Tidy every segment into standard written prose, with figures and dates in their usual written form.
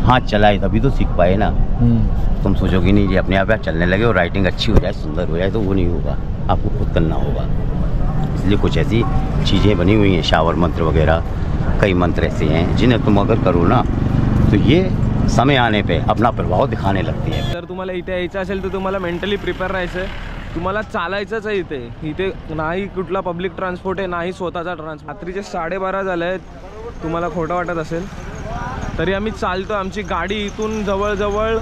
हाथ चलाए तभी तो सीख पाए ना। तुम सोचोगे नहीं जी अपने आप यार चलने लगे और राइटिंग अच्छी हो जाए, सुंदर हो जाए, तो वो नहीं होगा, आपको खुद करना होगा। इसलिए कुछ ऐसी चीज़ें बनी हुई हैं, शावर मंत्र वगैरह, कई मंत्र ऐसे हैं जिन्हें तुम अगर करो ना तो ये समय आने पे अपना प्रभाव दिखाने लगती है। जर तुम्हाला इथे यायचं असेल तर तुम्हाला मेंटली प्रिपेअर राहायचं आहे, तुम्हाला चालायचंच आहे। इथे नाही कुठला पब्लिक ट्रान्सपोर्ट आहे, नाही स्वतःचा ट्रान्सपोर्ट। रात्रीचे 12:30 झाले आहेत, तुम्हाला खोटं वाटत असेल तरी आम्ही चालतो। आमची गाडी इथून जवळजवळ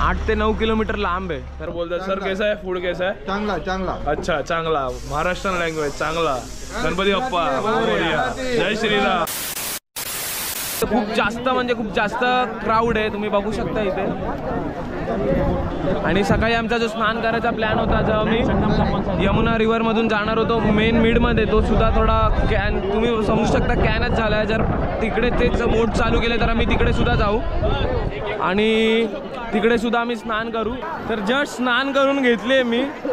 8 ते 9 किलोमीटर लांब आहे। तर बोलतात सर कैसा है, फूड कैसा है? चांगला चांगला। अच्छा चांगला, महाराष्ट्रीयन लँग्वेज, चांगला। गणपती बाप्पा मोरया, जय श्रीराम। खूप जास्त म्हणजे खूप जास्त क्राऊड आहे, तुम्ही बघू शकता इथे। आणि सकाळी आमचा जो स्नान करायचा प्लॅन होता, जेव्हा मी यमुना रिव्हर मधून जाणार होतो मेन मिडमध्ये, तो सुद्धा थोडा कॅन, तुम्ही समजू शकता कॅनच झाला आहे। जर तिकडे तेच बोट चालू केले तर आम्ही तिकडे सुद्धा जाऊ आणि तिकडे सुद्धा आम्ही स्नान करू। तर जस्ट स्नान करून घेतले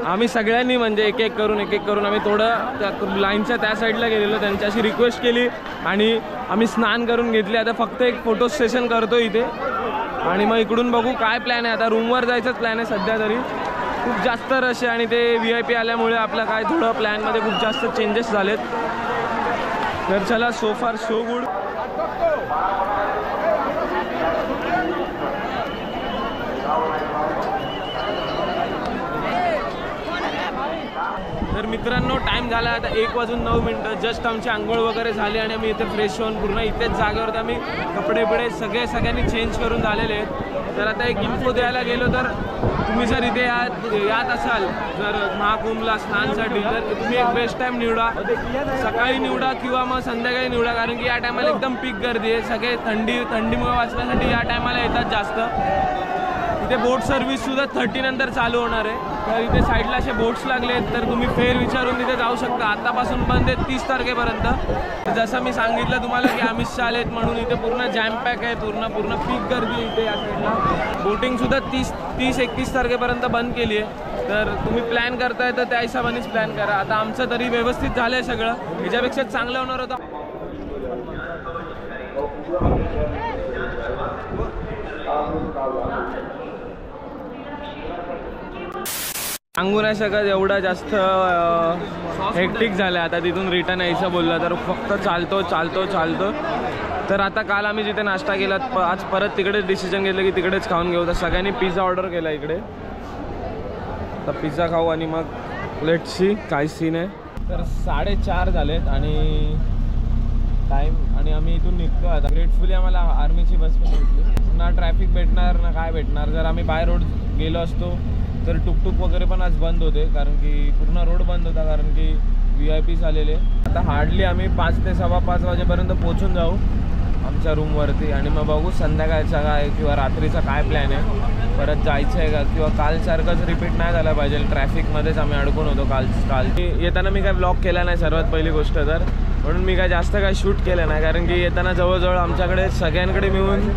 आम्ही सगळ्यांनी, म्हणजे एक एक करून आम्ही थोडं त्या लाईनच्या त्या साईडला गेलेलो, त्यांच्याशी रिक्वेस्ट केली आणि आम्ही स्नान करून घेतले। आता फक्त एक फोटो सेशन करतो इथे आणि मग इकडून बघू काय प्लॅन आहे। आता रूमवर जायचाच प्लॅन आहे सध्या तरी। खूप जास्त रश आहे आणि ते VIP आल्यामुळे आपलं काय थोडं प्लॅनमध्ये खूप जास्त चेंजेस झालेत। तर चला, सो फार सो गुड। तर मित्रांनो टाइम झाला आता 1:09। जस्ट आमची आंघोळ वगैरे झाली आणि आम्ही इथे फ्रेश होऊन पूर्ण इथेच जागेवरती आम्ही कपडे सगळ्यांनी चेंज करून झालेले आहेत। तर आता एक इन्फो द्यायला गेलो तर तुम्ही जर इथे यात असाल जर महाकुंभला स्नानसाठी, तर तुम्ही एक बेस्ट टाईम निवडा, सकाळी निवडा किंवा मग संध्याकाळी निवडा, कारण की या टायमाला एकदम पीक गर्दी आहे। सगळे थंडीमुळे वाचण्यासाठी या टायमाला येतात जास्त। इथे बोट सर्व्हिस सुद्धा 30 नंतर चालू होणार आहे। तर इथे साईडला असे बोट्स लागले आहेत, तर तुम्ही फेर विचारून तिथे जाऊ शकता। आतापासून बंद आहेत 30 तारखेपर्यंत। जसं मी सांगितलं तुम्हाला की अमित शाह आलेत म्हणून इथे पूर्ण जॅम पॅक आहे, पूर्ण पीक गर्दी आहे इथे या साईडला। बोटिंग सुद्धा 30-31 तारखेपर्यंत बंद केली आहे। तर तुम्ही प्लॅन करताय तर त्या हिशोबानेच प्लॅन करा। आता आमचं तरी व्यवस्थित झालं आहे सगळं, ह्याच्यापेक्षा चांगलं होणार होतं। सांगू नाही शकत एवढा जास्त हेक्टिक झालं आहे। आता तिथून रिटर्न यायचं बोललं तर फक्त चालतो। तर आता काल आम्ही जिथे नाश्ता केला, आज परत तिकडेच डिसिजन घेतलं की तिकडेच खाऊन घेऊ। तर सगळ्यांनी पिझ्झा ऑर्डर केला इकडे, तर पिझ्झा खाऊ आणि मग लेट्स सी काय सीन आहे। तर 4:30 झालेत आणि टाईम, आणि आम्ही इथून निघतो आता। ग्रेटफुली आम्हाला आर्मीची बस पण भेटली, ना ट्रॅफिक भेटणार ना काय भेटणार। जर आम्ही बाय रोड गेलो असतो तर टुकटुक वगैरे पण आज बंद होते, कारण की पूर्ण रोड बंद होता, कारण की VIPs आलेले। आता हार्डली आम्ही 5 ते 5:15 वाजेपर्यंत पोहोचून जाऊ आमच्या रूमवरती आणि मग बघू संध्याकाळचा काय किंवा रात्रीचा काय प्लॅन आहे, परत जायचं आहे का किंवा कालसारखंच रिपीट नाही झालं पाहिजे। ट्रॅफिकमध्येच आम्ही अडकून होतो काल येताना मी काय ब्लॉग केला नाही सर्वात पहिली गोष्ट तर, म्हणून मी काय जास्त काय शूट केलं नाही, कारण की येताना जवळजवळ आमच्याकडे सगळ्यांकडे मिळून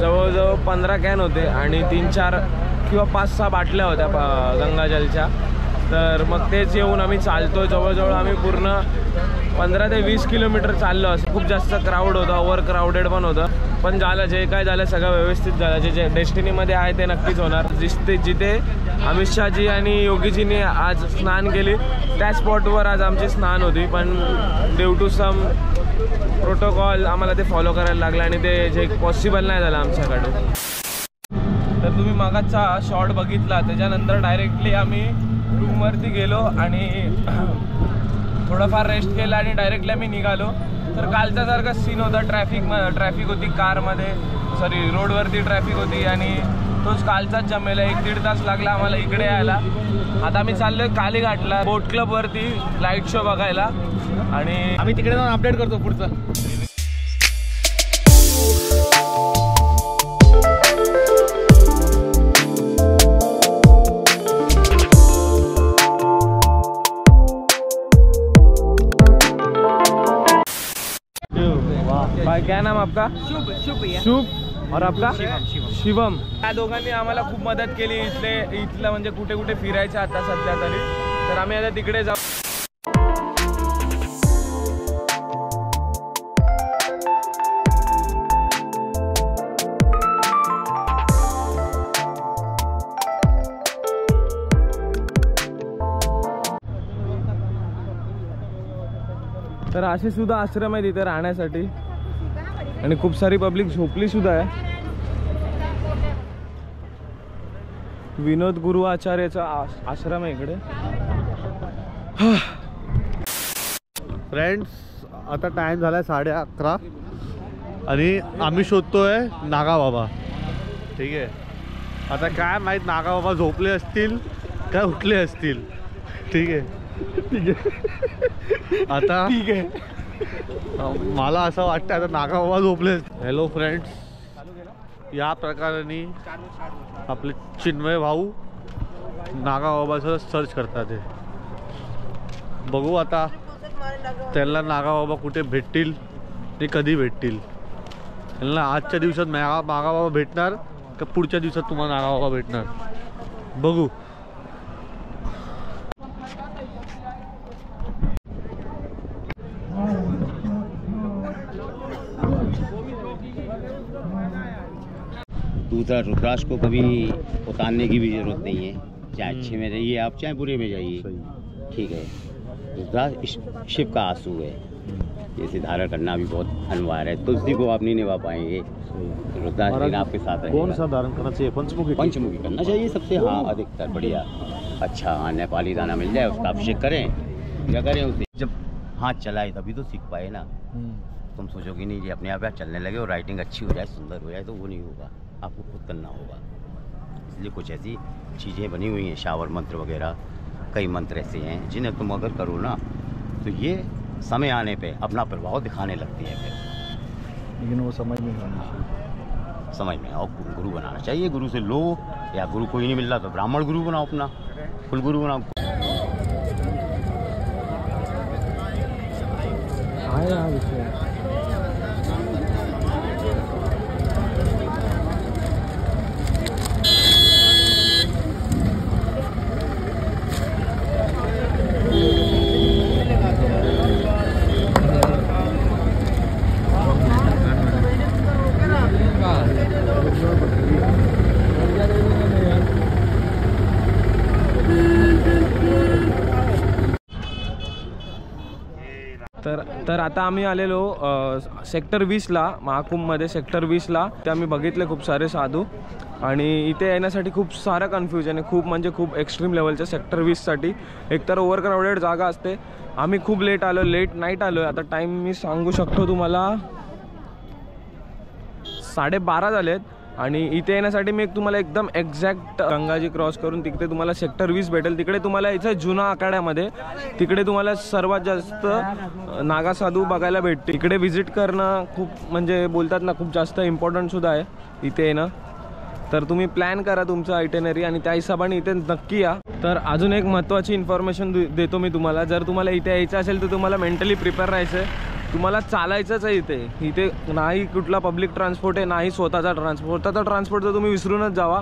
जवळजवळ 15 कॅन होते आणि 3-4 किंवा 5-6 बाटल्या होत्या गंगाजलच्या। तर मग तेच येऊन आम्ही चालतो, जवळजवळ आम्ही पूर्ण 15 ते 20 किलोमीटर चाललो असं। खूप जास्त क्राऊड होता, ओव्हर क्राऊडेड पण होतं, पण झालं जे काय झालं सगळं व्यवस्थित झालं। जे डेस्टिनीमध्ये आहे ते नक्कीच होणार। जिथे अमित शहाजी आणि योगीजींनी आज स्नान केली त्या स्पॉटवर आज आमची स्नान होती, पण ड्यू टू सम प्रोटोकॉल आम्हाला ते फॉलो करायला लागलं आणि ते जे पॉसिबल नाही झालं आमच्याकडून। तर तुम्ही मागाचा शॉट बघितला, त्याच्यानंतर डायरेक्टली आम्ही रूमवरती गेलो आणि थोडंफार रेस्ट केला आणि डायरेक्टली आम्ही निघालो। तर कालचा सारखा सीन होता, ट्रॅफिक होती कारमध्ये, सॉरी रोडवरती ट्रॅफिक होती आणि तोच कालचाच जमेला। 1-1.5 तास लागला आम्हाला इकडे यायला। आता आम्ही चाललोय कालीघाटला बोट क्लबवरती लाईट शो बघायला आणि आम्ही तिकडे जाऊन अपडेट करतो पुढचं। भाई क्या नाम आपका? शुभ और आपका? शिवम। या दोघांनी आम्हाला खूप मदत केली इथलं म्हणजे कुठे कुठे फिरायचं आता सध्या तरी। तर आम्ही आता तिकडे जाऊ। तर असे सुद्धा आश्रम आहे तिथे राहण्यासाठी आणि खूप सारी पब्लिक झोपली सुद्धा आहे. विनोद गुरु आचार्याचा आश्रम आहे इकडे. फ्रेंड्स आता टाइम झाला आहे 11:30 आणि आम्ही शोधतोय नागाबाबा. ठीक आहे, आता काय माहीत नागाबाबा झोपले असतील काय उठले असतील. ठीक आहे आता ठीक आहे, मला असं वाटतं आता नागाबाबा झोपले. हॅलो फ्रेंड्स, या प्रकारे आपले चिन्मय भाऊ नागाबाबाचं सर्च करतात. ते बघू आता त्यांना नागाबाबा कुठे भेटतील ते कधी भेटतील. त्यांना आजच्या दिवसात नागाबाबा भेटणार का पुढच्या दिवसात तुम्हाला नागाबाबा भेटणार बघू. दूसरा रुद्राक्ष को कभी उतारने की भी जरूरत नहीं है, चाहे अच्छे में रहिए आप चाहे बुरे में जाइए. ठीक है, रुद्राक्ष शिव का आंसू है, जैसे धारण करना भी बहुत अनिवार्य है. तुलसी को आप नहीं निभा पाएंगे, रुद्राक्ष लेकिन आपके साथ रहेगा. कौन सा धारण करना चाहिए? पंचमुखी. पंचमुखी करना चाहिए सबसे, हाँ अधिकतर बढ़िया. अच्छा हाँ, नेपाली दाना मिल जाए उसका अभिषेक करें, क्या करें उसे. जब हाथ चलाए तभी तो सीख पाए ना. तुम सोचोगे नहीं ये अपने आप चलने लगे और राइटिंग अच्छी हो जाए सुंदर हो जाए, तो वो नहीं होगा, आपको खुद करना होगा. इसलिए कुछ ऐसी चीज़ें बनी हुई हैं, शावर मंत्र वगैरह, कई मंत्र ऐसे हैं जिन्हें तुम अगर करो ना तो ये समय आने पे अपना प्रभाव दिखाने लगती है. फिर लेकिन वो समझ में आना चाहिए. समझ में आओ, गुरु बनाना चाहिए. गुरु से लो, या गुरु कोई नहीं मिल रहा तो ब्राह्मण गुरु बनाओ, अपना कुल गुरु बनाओ. हा विषय तर आता आम्ही आलेलो सेक्टर 20ला, महाकुंभमध्ये सेक्टर 20ला. ते आम्ही बघितले खूप सारे साधू आणि इथे येण्यासाठी खूप सारं कन्फ्युजन आहे, खूप म्हणजे खूप एक्स्ट्रीम लेवलच्या सेक्टर 20साठी. एकतर ओव्हर क्राऊडेड जागा असते. आम्ही खूप लेट आलो, लेट नाईट आलो. आता टाईम मी सांगू शकतो तुम्हाला 12:30 झालेत आणि इथे येण्यासाठी मी तुम्हाला एकदम एक्झॅक्ट गंगाजी क्रॉस करून तिकडे तुम्हाला सेक्टर 20 भेटेल. तिकडे तुम्हाला इथं जुना आखाड्यामध्ये तिकडे तुम्हाला सर्वात जास्त नागासाधू बघायला भेटते. इकडे व्हिजिट करणं खूप म्हणजे बोलतात ना खूप जास्त इम्पॉर्टंट सुद्धा आहे इथे येणं. तर तुम्ही प्लॅन करा तुमचं आयटेनरी आणि त्या हिशोबाने इथे नक्की या. तर अजून एक महत्त्वाची इन्फॉर्मेशन देतो मी तुम्हाला. जर तुम्हाला इथे यायचं असेल तर तुम्हाला मेंटली प्रिपेअर राहायचं आहे. तुम्हाला चालायचंच आहे इथे नाही कुठला पब्लिक ट्रान्सपोर्ट आहे, नाही स्वतःचा ट्रान्सपोर्ट तर तुम्ही विसरूनच जावा.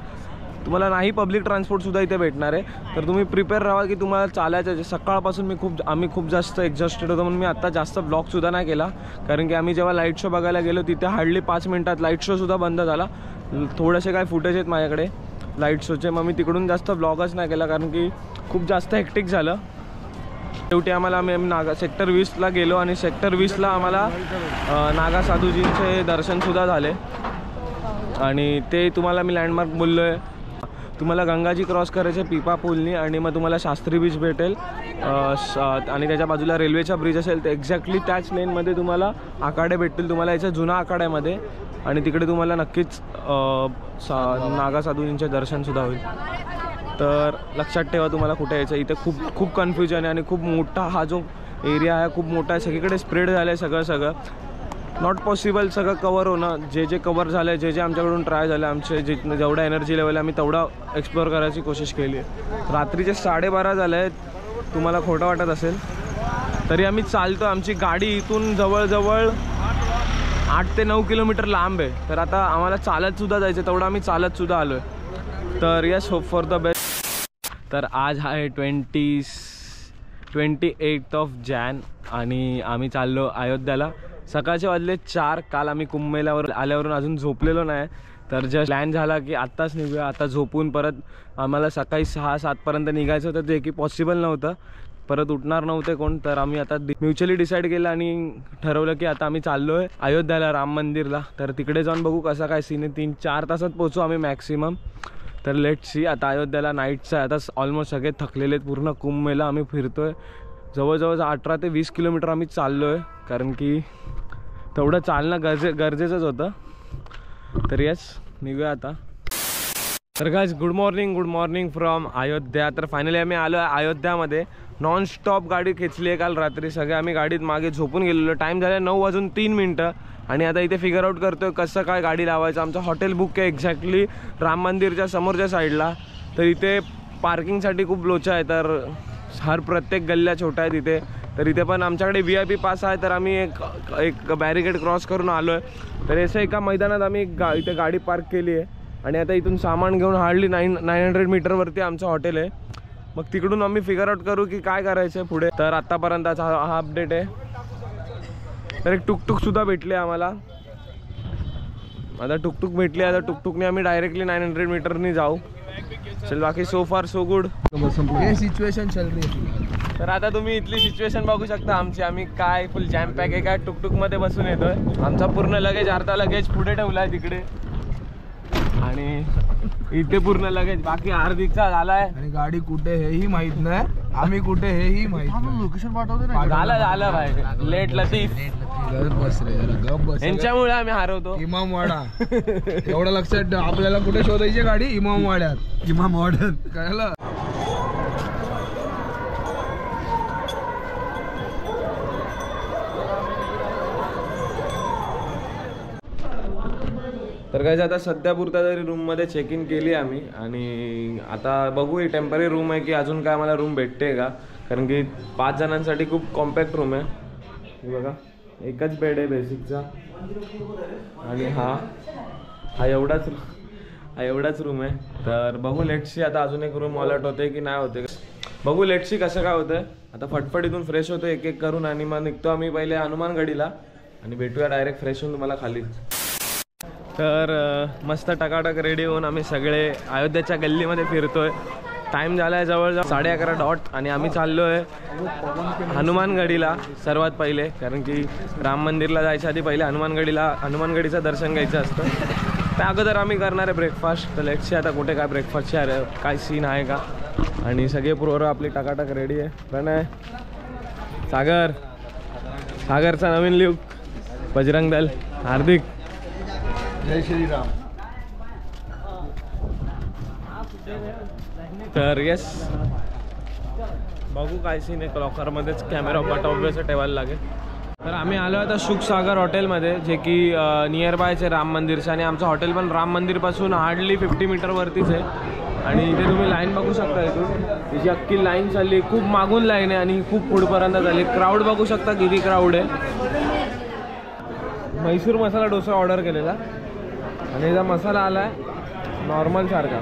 तुम्हाला नाही पब्लिक ट्रान्सपोर्टसुद्धा इथे भेटणार आहे. तर तुम्ही प्रिपेअर राहा की तुम्हाला चालायचं आहे. सकाळपासून आम्ही खूप जास्त एक्झॉस्टेड होतो म्हणून मी आत्ता जास्त ब्लॉगसुद्धा नाही केला. कारण की आम्ही जेव्हा लाईट शो बघायला गेलो तिथे हार्डली 5 मिनिटात लाईट शोसुद्धा बंद झाला. थोडेसे काय फुटेज आहेत माझ्याकडे लाईट शोचे, मग मी तिकडून जास्त ब्लॉगच नाही केला कारण की खूप जास्त हेक्टिक झालं. शेवटी आम्ही सेक्टर 20ला गेलो आणि सेक्टर 20ला आम्हाला नागा साधूजींचे दर्शनसुद्धा झाले आणि ते तुम्हाला मी लँडमार्क बोललो आहे. तुम्हाला गंगाजी क्रॉस करायचे पिपा पूलनी आणि मग तुम्हाला शास्त्री बीच भेटेल आणि त्याच्या बाजूला रेल्वेचा ब्रिज असेल. तर एक्झॅक्टली त्याच लेनमध्ये तुम्हाला आखाडे भेटतील तुम्हाला याच्या जुना आखाड्यामध्ये आणि तिकडे तुम्हाला नक्कीच नागा साधूजींचे दर्शनसुद्धा होईल. तर लक्षात ठेवा तुम्हाला कुठे यायचं. इथे खूप कन्फ्युजन आहे आणि खूप मोठा हा जो एरिया आहे खूप मोठा आहे. सगळीकडे स्प्रेड झालं आहे सगळं नॉट पॉसिबल सगळं कवर होणं. जे कवर झालं आहे, जे आमच्याकडून ट्राय झालं, आमचे जेवढा एनर्जी लेवल आम्ही तेवढा एक्सप्लोअर करायची कोशिश केली आहे. रात्रीचे 12:30 झाले आहेत, तुम्हाला खोटं वाटत असेल तरी आम्ही चालतो. आमची गाडी इथून जवळजवळ 8 ते 9 किलोमीटर लांब आहे. तर आता आम्हाला चालतसुद्धा जायचं, तेवढं आम्ही चालतसुद्धा आलो आहे. तर yes, hope for the best. तर आज आहे 28 जॅन आणि आम्ही चाललो अयोध्याला. सकाळचे वाजले 4. काल आम्ही कुंभमेल्यावर आल्यावरून अजून झोपलेलो नाही. तर जस्ट प्लॅन झाला की आत्ताच निघूया. आता झोपून परत आम्हाला सकाळी 6-7 पर्यंत निघायचं होतं, जे की पॉसिबल नव्हतं. परत उठणार नव्हते कोण, तर आम्ही आता म्युच्युअली डिसाईड केलं आणि ठरवलं की आता आम्ही चाललो आहे अयोध्याला, राम मंदिरला. तर तिकडे जाऊन बघू कसा काय सीन आहे. 3-4 तासात पोहोचू आम्ही मॅक्सिमम. तर लेट सी. आता अयोध्याला नाईटचं आहे. आता ऑलमोस्ट सगळे थकलेले आहेत. पूर्ण कुंभमेला आम्ही फिरतोय. जवळजवळ 18 ते 20 किलोमीटर आम्ही चाललो आहे, कारण की तेवढं चालणं गरजेचंच होतं. तर येस, निघूया आता. तर guys, good morning from Ayodhya. तर फायनली आम्ही आलो आहे अयोध्यामध्ये. नॉन स्टॉप गाडी खेचली आहे काल रात्री. सगळे आम्ही गाडीत मागे झोपून गेलेलो. टाईम झाला 9:03 आणि आता इथे फिगर आउट करतोय कसं काय गाडी लावायचं. आमचं हॉटेल बुक आहे एक्झॅक्टली राम मंदिरच्या समोरच्या साईडला. तर इथे पार्किंगसाठी खूप लोचा आहे. तर प्रत्येक गल्ल्या छोट्या आहेत इथे. तर इथे पण आमच्याकडे VIP पास आहे. तर आम्ही एक बॅरिकेड क्रॉस करून आलो आहे. तर असं एका मैदानात आम्ही इथे गाडी पार्क केली आहे आणि आता इथून सामान घेऊन हार्डली 900 मीटरवरती आमचं हॉटेल आहे. मग तिकडून आम्ही फिगर आउट करू की काय करायचं आहे पुढे. तर आत्तापर्यंतचा हा अपडेट आहे. तर एक टुकटुकसुद्धा भेटली आम्हाला. आता टुकटुक भेटली. आता टुकटुकने आम्ही डायरेक्टली 900 मीटरनी जाऊ. चल, बाकी सो फार सो गुड. ये सिच्युएशन चल रही है. तर आता तुम्ही इथली सिच्युएशन बघू शकता आमची. आम्ही काय फुल जॅम पॅक आहे. काय टुकटुकमध्ये बसून येतोय. आमचा पूर्ण लगेज, अर्धा लगेज पुढे ठेवला आहे तिकडे आणि इथे पूर्ण लगेज बाकी हार्दिकचा झालाय. आणि गाडी कुठे हेही माहित नाही, आम्ही कुठे हेही माहित नाही. लोकेशन पाठवते ना. झालं भाई. लेट लतीफ. बस रे, जरा गप बस. यांच्यामुळे आम्ही हरवतो. इमामवाडा एवढं लक्षात ठेव. आपल्याला कुठे शोधायची गाडी? इमामवाड्यात कळलं. तर काय आता सध्या पुरता तरी रूममध्ये चेक इन केली आम्ही आणि आता बघू. ही टेम्पररी रूम आहे की अजून काय आम्हाला रूम भेटते का, कारण की 5 जणांसाठी खूप कॉम्पॅक्ट रूम आहे. हे बघा, एकच बेड आहे बेसिकचा आणि हा एवढाच रूम आहे. तर बघू लेटशी. आता अजून एक रूम अलॉट होते की नाही होते बघू. लेटशी कसं काय होतंय. आता फटफट इथून फ्रेश होतो एक एक करून आणि मग निघतो आम्ही पहिले हनुमानगडीला आणि भेटूया डायरेक्ट फ्रेश होऊन तुम्हाला खाली. तर मस्त टकाटक रेडी होऊन आम्ही सगळे अयोध्याच्या गल्लीमध्ये फिरतोय. टाईम झाला आहे जवळजवळ 11:30 डॉट आणि आम्ही चाललो आहे हनुमानगडीला सर्वात पहिले, कारण की राम मंदिरला जायच्या आधी पहिले हनुमानगडीचं दर्शन घ्यायचं असतं. त्या अगोदर आम्ही करणार आहे ब्रेकफास्ट. तर लेट्स सी आता कुठे काय ब्रेकफास्टची काय सीन आहे का. आणि सगळे पोरं आपली टकाटक रेडी आहे. प्रणय, सागरचा नवीन लुक, बजरंग दल, हार्दिक, जय श्रीराम. तर येस, बघू काय सीन आहे. लॉकरमध्येच कॅमेरा ऑब्वियसली ठेवायला लागेल. तर आम्ही आलो आता सुखसागर हॉटेलमध्ये, जे की नियर बायचे राम मंदिरचं. आणि आमचं हॉटेल पण राम मंदिरपासून हार्डली 50 मीटरवरतीच आहे. आणि इथे तुम्ही लाईन बघू शकता. इथून त्याची अख्खी लाईन चालली. खूप मागून लाईन आहे आणि खूप पुढपर्यंत झाली. क्राऊड बघू शकता किती क्राऊड आहे. म्हैसूर मसाला डोसा ऑर्डर केलेला आणि याचा मसाला आला आहे नॉर्मल सारखा.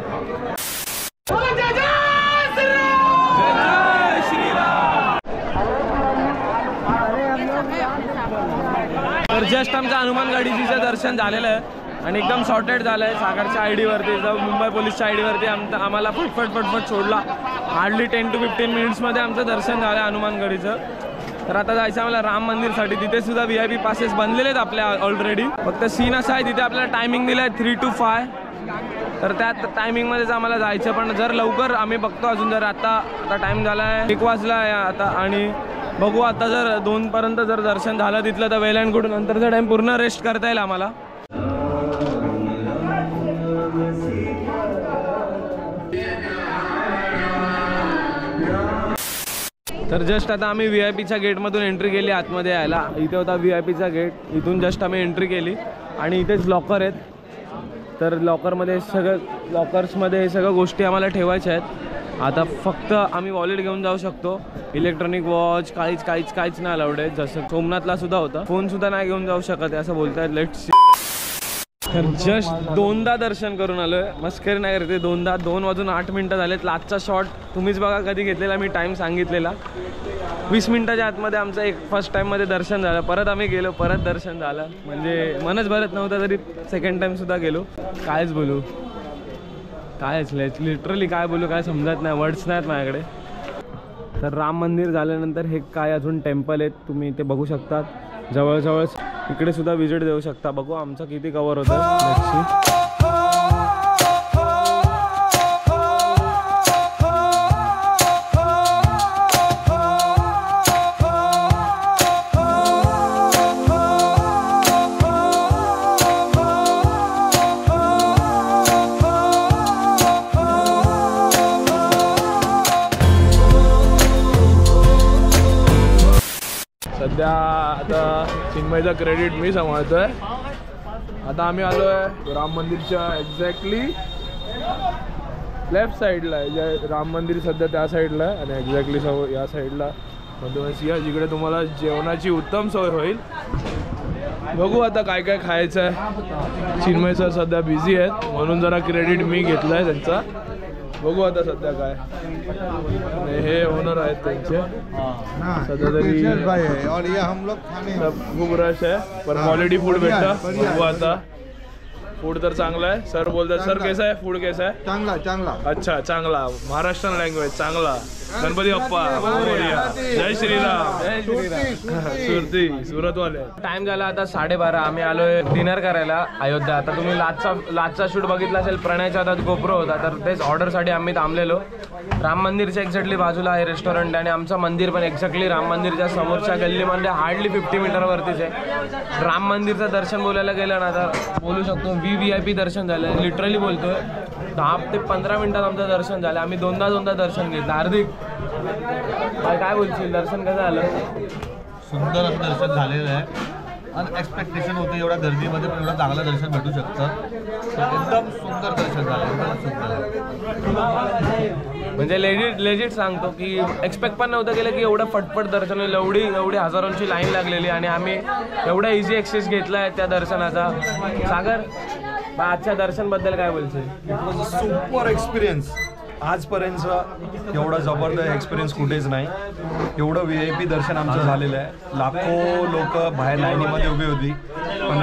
तर जस्ट आमचं हनुमानगडीचं दर्शन झालेलं आहे आणि एकदम शॉर्टेड झालं आहे. सागरच्या ID वरती, मुंबई पोलीसच्या ID वरती आम्हाला फटफट सोडला. हार्डली 10 to 15 मिनिट्समध्ये आमचं दर्शन झालं हनुमानगडीचं. तर आता जायचं आम्हाला राम मंदिरसाठी. तिथे सुद्धा VIP पासेस बनलेले आहेत आपल्या ऑलरेडी. फक्त सीन असा आहे, तिथे आपल्याला टायमिंग दिला आहे 3 to 5. तर त्या टायमिंगमध्येच आम्हाला जायचं. पण जर लवकर आम्ही बघतो अजून, जर आता टाईम झाला आहे 1 वाजला आहे आता आणि बघू आता जर 2 पर्यंत जर दर्शन झालं तिथलं तर वेल अँड गुड. नंतरचा टाईम पूर्ण रेस्ट करता येईल आम्हाला. तर जस्ट आता आम्ही VIP गेटमधून एंट्री केली आतमध्ये यायला. इथे होता VIP गेट. इथून जस्ट आम्ही एंट्री केली आणि इथेच लॉकर आहेत. तर लॉकर्समध्ये हे सगळं गोष्टी आम्हाला ठेवायच्या आहेत. आता फक्त आम्ही वॉलेट घेऊन जाऊ शकतो. इलेक्ट्रॉनिक वॉच काहीच नाही अलाउड आहे. जसं सोमनाथला सुद्धा होतं. फोनसुद्धा नाही घेऊन जाऊ शकत आहे असं बोलत आहेत. Let's see. तर जस्ट 2दा दर्शन करून आलो आहे. मस्करी नाही करते. 2दा 2:08 झालेत. लास्टचा शॉट तुम्हीच बघा कधी घेतलेला. मी टाईम सांगितलेला 20 मिनिटाच्या आतमध्ये आमचं एक फर्स्ट टाईममध्ये दर्शन झालं. परत आम्ही गेलो, परत दर्शन झालं. म्हणजे मनच भरत नव्हतं तरी सेकंड टाईमसुद्धा गेलो. कायच बोलू, कायच लिटरली काय बोलू काय समजत नाही. वर्ड्स नाहीत माझ्याकडे. तर राम मंदिर झाल्यानंतर हे काय अजून टेम्पल आहेत तुम्ही ते बघू शकतात जवळजवळ. इकडे सुद्धा विजिट देऊ शकता. बघू आमचं किती कवर होतं. सध्या आता चिन्मयचा क्रेडिट मी सांभाळतोय. आता आम्ही आलो आहे राम मंदिरच्या एक्झॅक्टली लेफ्ट साईडला आहे. जे राम मंदिर सध्या त्या साईडला आहे आणि एक्झॅक्टली या साईडला मधुमसिया जिकडे तुम्हाला जेवणाची उत्तम सोय होईल. बघू आता काय काय खायचं आहे. चिन्मय सर सध्या बिझी आहेत म्हणून जरा क्रेडिट मी घेतलं आहे त्यांचा. बघू आता सध्या काय. हे ओनर आहेत त्यांचे सध्या तरी खूप रश आहे पण क्वालिटी फूड भेटतं. बघू आता. फूड तर चांगला आहे. सर बोलतात सर कैसा आहे फूड कैसा आहे. चांगला चांगला. अच्छा चांगला. महाराष्ट्रन लँग्वेज चांगला. गणपती बाप्पा जय श्रीराम. जय श्रीराम. सुरती सुरतवाले. टाइम झाला आता 12:30. आम्ही आलोय डिनर करायला अयोध्या. आता तुम्ही लाचचा शूट बघितला असेल. प्रणयच्या हातात गोप्रो होता तर तेच ऑर्डरसाठी आम्ही थांबलेलो. राम मंदिरच्या एक्झॅक्टली बाजूला आहे रेस्टॉरंट आणि आमचं मंदिर पण एक्झॅक्टली राम मंदिरच्या समोरच्या गल्लीमध्ये हार्डली 50 मीटरवरतीच आहे. राम मंदिरचं दर्शन बोलायला गेलं ना तर बोलू शकतो VIP दर्शन झालं. लिटरली बोलतोय 10 ते 15 मिनिटात आमचं दर्शन झालं. आम्ही दोनदा दर्शन घेतलं. हार्दिक काय बोलशील दर्शन कसं झालं. सुंदर असं दर्शन झालेलं आहे. अनएक्सपेक्टेशन होतं एवढ्या गर्दीमध्ये पण एवढं चांगलं दर्शन भेटू शकतं. एकदम सुंदर दर्शन झालं. म्हणजे लेजिट सांगतो की एक्सपेक्ट पण नव्हतं केलं की एवढं फटफट दर्शन होईल. एवढी हजारांची लाईन लागलेली आणि आम्ही एवढा इझी ॲक्सेस घेतला आहे त्या दर्शनाचा. सागर आजच्या दर्शनबद्दल काय बोलशील. Super experience. आजपर्यंत एवढा जबरदस्त एक्सपिरियन्स कुठेच नाही. एवढं VIP दर्शन आमचं झालेलं आहे. लाखो लोक बाहेर लाईनीमध्ये उभी होती पण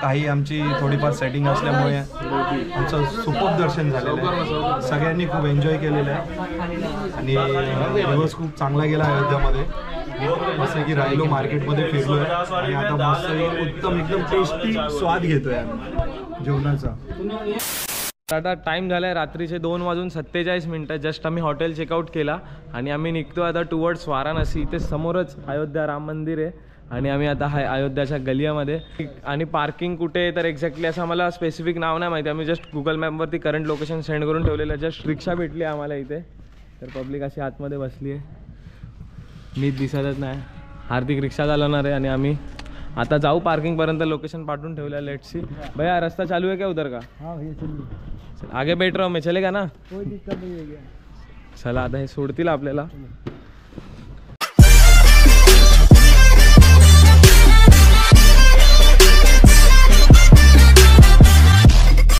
काही आमची थोडीफार सेटिंग असल्यामुळे आमचं सुपर दर्शन झालेलं आहे. सगळ्यांनी खूप एन्जॉय केलेलं आहे आणि दिवस खूप चांगला गेला अयोध्यामध्ये. मस्त की राहिलो मार्केटमध्ये फिरलोय आणि आता मस्त उत्तम एकदम टेस्टी स्वाद घेतोय आम्ही जेवणाचा. आता टाईम झाला आहे रात्रीचे 2:47. जस्ट आम्ही हॉटेल चेकआउट केला आणि आम्ही निघतो आता टुवर्ड्स वाराणसी. इथे समोरच अयोध्या राम मंदिर आहे आणि आम्ही आता आहे अयोध्याच्या गलियामध्ये. आणि पार्किंग कुठे आहे तर एक्झॅक्टली असं आम्हाला स्पेसिफिक नाव नाही माहिती. आम्ही जस्ट गुगल मॅपवरती करंट लोकेशन सेंड करून ठेवलेलं आहे. जस्ट रिक्षा भेटली आम्हाला इथे. तर पब्लिक अशी आतमध्ये बसली आहे. नीट दिसतच नाही. हार्दिक रिक्षा चालवणार आहे आणि आम्ही आता जाऊ पार्किंगपर्यंत. लोकेशन पाठवून ठेवलं. Let's see. भैया रस्ता चालू है क्या उधर का. आगे बैठ रहा हूँ मैं. चलेगा ना. चला आता हे सोडतील आपल्याला.